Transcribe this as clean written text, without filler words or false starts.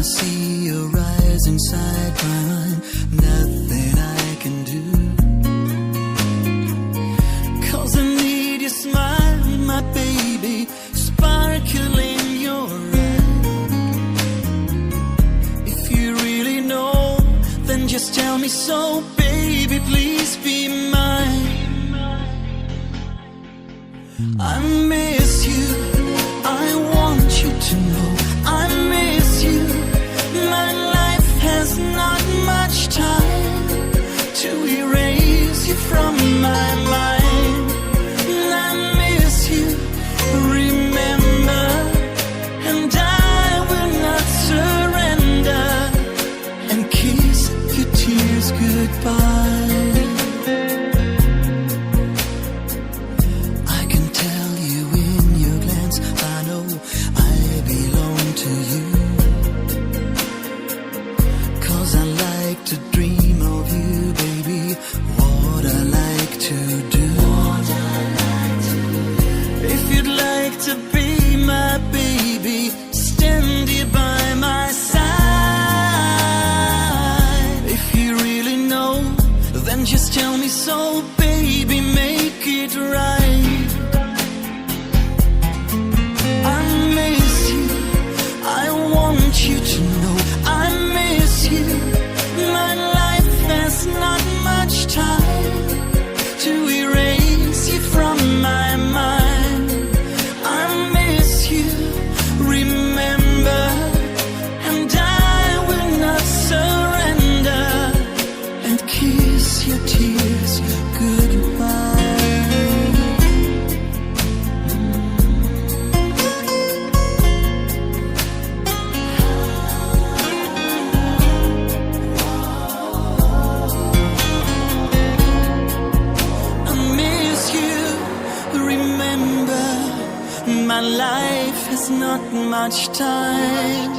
see your eyes inside mine, nothing I can do. 'Cause I need your smile, my baby, sparkle in your eyes. If you really know, then just tell me so, baby, please be mine. I miss you, I want you to know I miss you. My life has not much time to erase you from my mind. I miss you, remember, and I will not surrender and kiss your tears goodbye. I can tell you in your glance, I know I belong to you. 'Cause I like to dream of you, baby, what I like to do. If you'd like to be my baby, stand here by my side. If you really know, then just tell me so, baby, make it right. I miss you, I want you to know I miss you. My life has not much time to erase you from my mind. I miss you, remember, and I will not surrender and kiss your tears goodbye. I miss you, remember, my life has not much time.